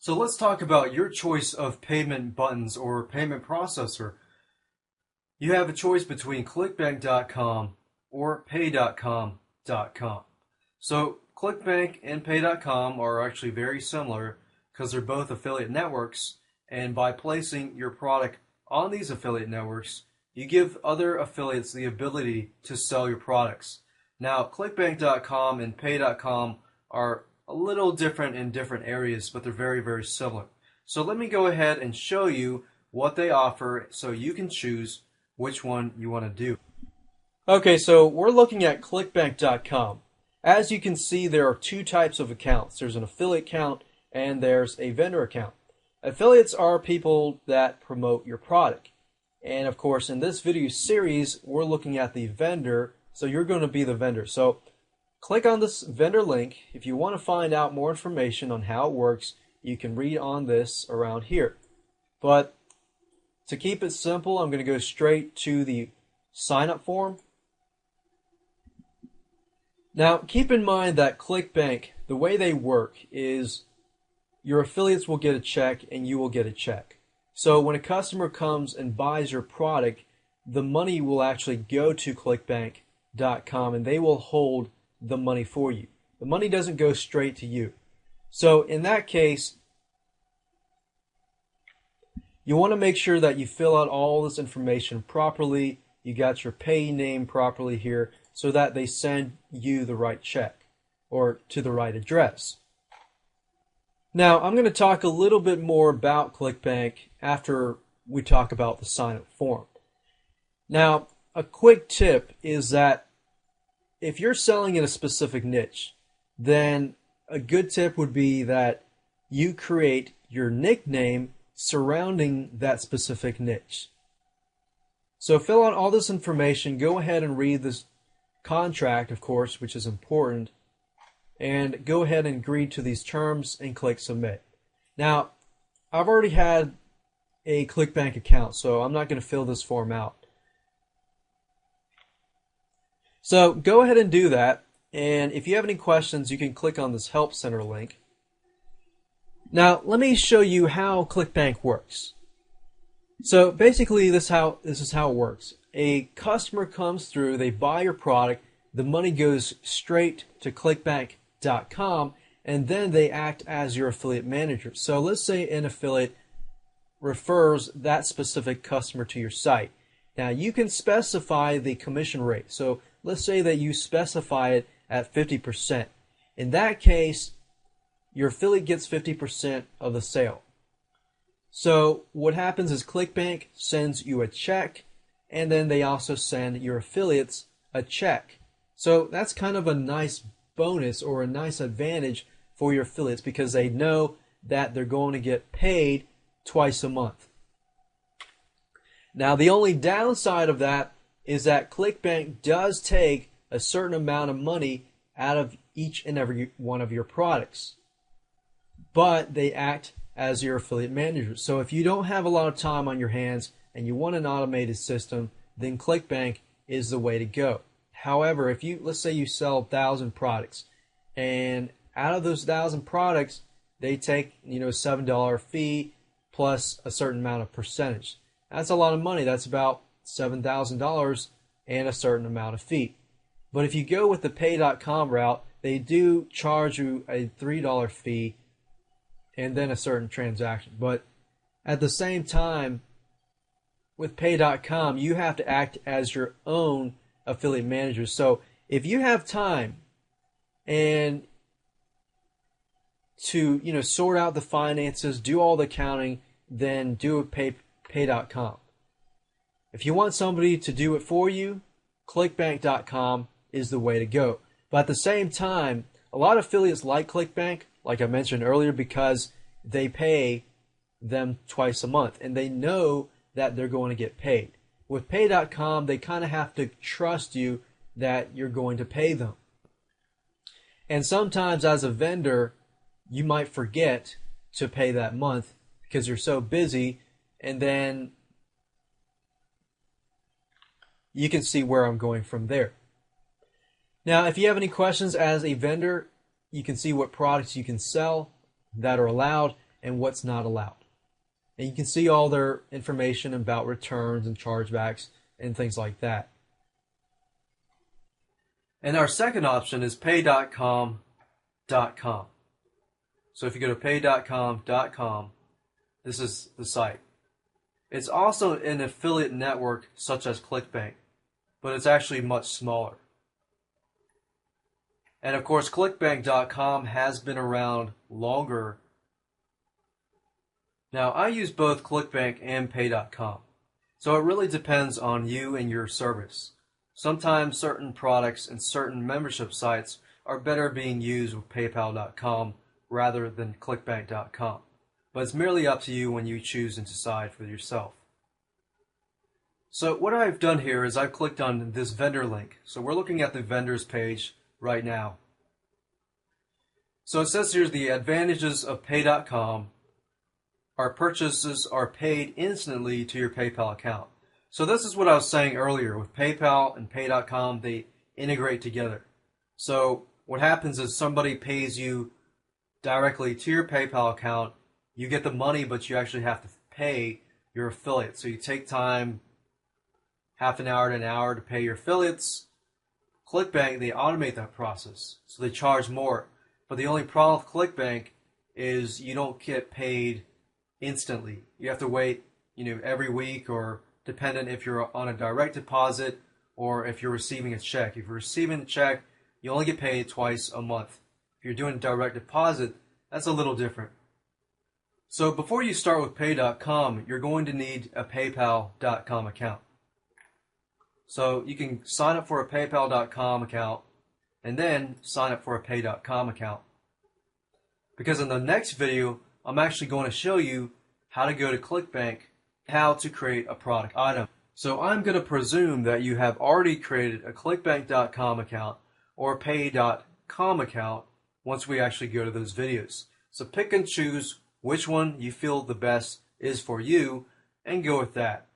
So let's talk about your choice of payment buttons or payment processor. You have a choice between ClickBank.com or Pay.com.com. So ClickBank and Pay.com are actually very similar because they're both affiliate networks, and by placing your product on these affiliate networks, you give other affiliates the ability to sell your products. Now, ClickBank.com and Pay.com are a little different in different areas, but they're very, very similar. So let me go ahead and show you what they offer so you can choose which one you want to do. Okay, so we're looking at ClickBank.com. As you can see, there are two types of accounts. There's an affiliate account and there's a vendor account. Affiliates are people that promote your product. And of course, in this video series, we're looking at the vendor, so you're going to be the vendor. So click on this vendor link. If you want to find out more information on how it works, you can read on this around here. But to keep it simple, I'm going to go straight to the sign up form. Now, keep in mind that ClickBank, the way they work is your affiliates will get a check and you will get a check. So when a customer comes and buys your product, the money will actually go to ClickBank.com and they will hold the money for you. The money doesn't go straight to you. So in that case, you want to make sure that you fill out all this information properly. You got your pay name properly here so that they send you the right check or to the right address. Now, I'm going to talk a little bit more about ClickBank after we talk about the sign-up form. Now, a quick tip is that if you're selling in a specific niche, then a good tip would be that you create your nickname surrounding that specific niche. So fill out all this information, go ahead and read this contract, of course, which is important, and go ahead and agree to these terms and click submit. Now, I've already had a ClickBank account, so I'm not going to fill this form out. So go ahead and do that, and if you have any questions, you can click on this Help Center link. Now, let me show you how ClickBank works. So basically, this is how it works. A customer comes through, they buy your product, the money goes straight to ClickBank.com, and then they act as your affiliate manager. So let's say an affiliate refers that specific customer to your site. Now, you can specify the commission rate. So let's say that you specify it at 50%. In that case, your affiliate gets 50% of the sale. So what happens is ClickBank sends you a check, and then they also send your affiliates a check. So that's kind of a nice bonus or a nice advantage for your affiliates because they know that they're going to get paid twice a month. Now, the only downside of that is that ClickBank does take a certain amount of money out of each and every one of your products, but they act as your affiliate manager. So if you don't have a lot of time on your hands and you want an automated system, then ClickBank is the way to go. However, if let's say you sell 1,000 products, and out of those 1,000 products, they take $7 fee plus a certain amount of percentage. That's a lot of money. That's about $7,000 and a certain amount of fee. But if you go with the Pay.com route, they do charge you a $3 fee and then a certain transaction. But at the same time, with Pay.com, you have to act as your own affiliate manager. So if you have time and to sort out the finances, do all the accounting, then do it Pay.com. If you want somebody to do it for you, ClickBank.com is the way to go. But at the same time, a lot of affiliates like ClickBank, like I mentioned earlier, because they pay them twice a month and they know that they're going to get paid. With Pay.com, they kind of have to trust you that you're going to pay them. And sometimes as a vendor, you might forget to pay that month because you're so busy, and then you can see where I'm going from there. Now, if you have any questions as a vendor, you can see what products you can sell that are allowed, and what's not allowed. And you can see all their information about returns and chargebacks and things like that. And our second option is pay.com.com. So if you go to pay.com.com, this is the site. It's also an affiliate network such as ClickBank, but it's actually much smaller. And of course, clickbank.com has been around longer. Now, I use both ClickBank and pay.com. So it really depends on you and your service. Sometimes certain products and certain membership sites are better being used with paypal.com rather than clickbank.com. But it's merely up to you when you choose and decide for yourself. So what I've done here is I've clicked on this vendor link. So we're looking at the vendors page right now. So it says here the advantages of pay.com. Our purchases are paid instantly to your PayPal account. So this is what I was saying earlier. With PayPal and pay.com, they integrate together. So what happens is somebody pays you directly to your PayPal account. You get the money, but you actually have to pay your affiliate. So you take time, half an hour to an hour to pay your affiliates. ClickBank, they automate that process. So they charge more. But the only problem with ClickBank is you don't get paid instantly. You have to wait, every week, or dependent if you're on a direct deposit or if you're receiving a check. If you're receiving a check, you only get paid twice a month. If you're doing direct deposit, that's a little different. So before you start with pay.com, you're going to need a paypal.com account. So you can sign up for a paypal.com account and then sign up for a pay.com account. Because in the next video, I'm actually going to show you how to go to ClickBank, how to create a product item. So I'm going to presume that you have already created a clickbank.com account or a pay.com account once we actually go to those videos. So pick and choose which one you feel the best is for you and go with that.